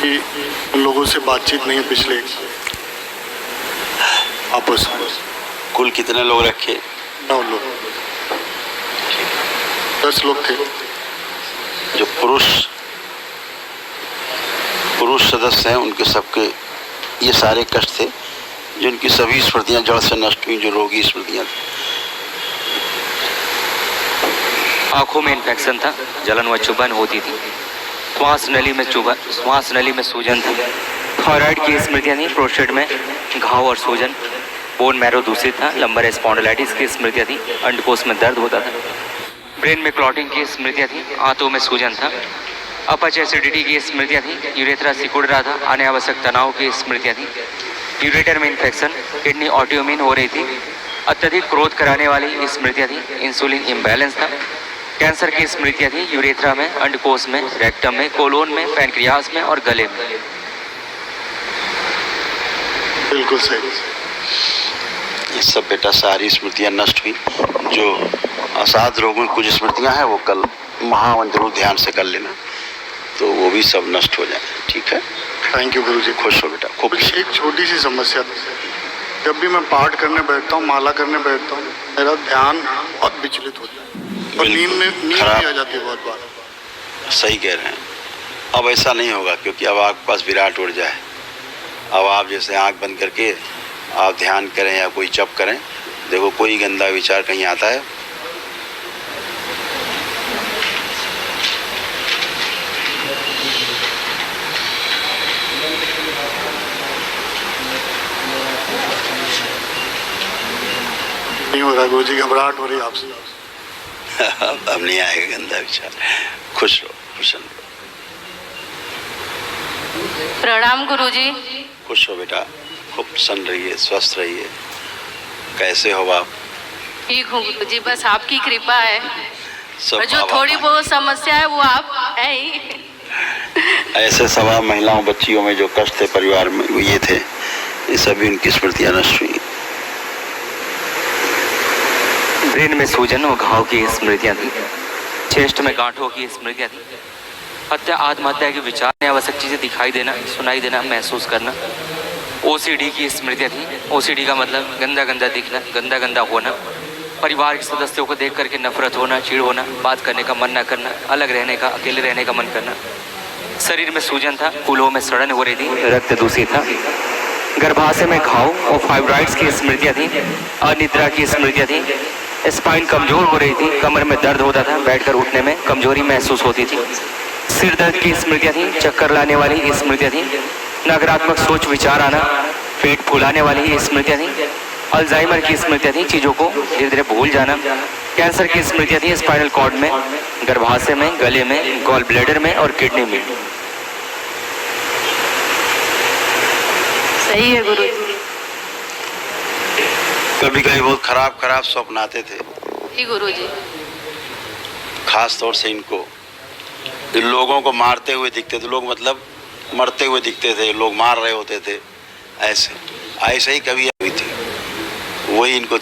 कि उन लोगों से बातचीत नहीं है पिछले आपस में। कुल कितने लोग रखे? 9 लोग, 10 लोग थे। जो पुरुष सदस्य हैं उनके सबके ये सारे कष्ट थे, जिनकी सभी स्मृतियां जड़ से नष्ट हुई, जो रोगी स्मृतियां थी। आंखों में इन्फेक्शन था, जलन व चुभन होती थी, श्वास नली में सूजन था, थायराइड की स्मृतियां थी, प्रोस्टेट में घाव और सूजन, बोन मैरो दूषित था, लंबर स्पॉन्डिलाइटिस की स्मृतियां थी, अंडकोश में दर्द होता था, ब्रेन में क्लॉटिंग की स्मृतियां थी, आंतों में सूजन था, अपच एसिडिटी की स्मृतियां थी, यूरेथ्रा सिकुड़ रहा था, अनावश्यक तनाव की स्मृतियां थी, यूरेटर में इन्फेक्शन, किडनी ऑटोइम्यून हो रही थी, अत्यधिक क्रोध कराने वाली स्मृतियां थी, इंसुलिन इम्बैलेंस था, कैंसर की स्मृतियां थी, यूरेथ्रा में, अंडकोश में, रेक्टम में, कोलोन में, पैनक्रियास में और गले में। बिल्कुल सही। ये सब बेटा सारी स्मृतियां नष्ट हुई। जो असाध रोगों की कुछ स्मृतियां हैं वो कल महामंत्र ध्यान से कर लेना, तो वो भी सब नष्ट हो जाए। ठीक है, थैंक यू गुरुजी। खुश हो बेटा, खूब। एक छोटी सी समस्या थी, जब भी मैं पाठ करने बैठता हूँ, माला करने बैठता हूँ, मेरा ध्यान बहुत विचलित होता है और नींद भी आ जाती है बहुत बार। सही कह रहे हैं। अब ऐसा नहीं होगा, क्योंकि अब आपके पास विराट ऊर्जा है। अब आप जैसे आंख बंद करके आप ध्यान करें या कोई जप करें, देखो कोई गंदा विचार कहीं आता है, नहीं हो रहा गुरुजी, घबराहट हो रही है आपसे। अब नहीं आएगा गंदा विचार। खुश रहो, प्रसन्न रहो। प्रणाम गुरुजी। खुश हो बेटा, खूब प्रसन्न रहिए, स्वस्थ रहिए। कैसे हो आप? ठीक हूँ गुरुजी, बस आपकी कृपा है। सब और जो थोड़ी बहुत समस्या है वो आप है ही। ऐसे सवा महिलाओं बच्चियों में जो कष्ट थे परिवार में, वो ये थे, ये सभी उनकी स्मृतियां नष्ट हुई। ब्रेन में सूजन और घाव की स्मृतियां थी, चेस्ट में गांठों की स्मृतियां थी, हत्या आत्महत्या के विचार में आवश्यक चीजें दिखाई देना, सुनाई देना, महसूस करना, ओसीडी की स्मृतियां थी। ओसीडी का मतलब गंदा गंदा दिखना, गंदा गंदा होना, परिवार के सदस्यों को देख करके नफरत होना, चिढ़ होना, बात करने का मन न करना, अलग रहने का, अकेले रहने का मन करना। शरीर में सूजन था, कूल्हों में सड़न हो रही थी, रक्त दूषित था, गर्भाशय में घाव और फाइब्रॉइड्स की स्मृतियां थी, अनिद्रा की स्मृतियां थी, स्पाइन कमजोर हो रही थी, कमर में दर्द होता था, बैठकर उठने में कमजोरी महसूस होती थी, सिर दर्द की स्मृतियां थी, चक्कर लाने वाली स्मृतियां थी, नकारात्मक सोच विचार आना, पेट फूलाने वाली स्मृतियां थी, अल्जाइमर की स्मृतियां थी, चीजों को धीरे धीरे भूल जाना, कैंसर की स्मृतियां थी, स्पाइनल कॉर्ड में, गर्भाशय में, गले में, गॉल ब्लैडर में और किडनी में। सही है गुरुजी। कभी कभी बहुत खराब स्वप्न आते थे। जी गुरुजी। खास तौर से इनको लोगों को मारते हुए दिखते थे, लोग मतलब मरते हुए दिखते थे, लोग मार रहे होते थे, ऐसे ही कभी हुई थी, वही इनको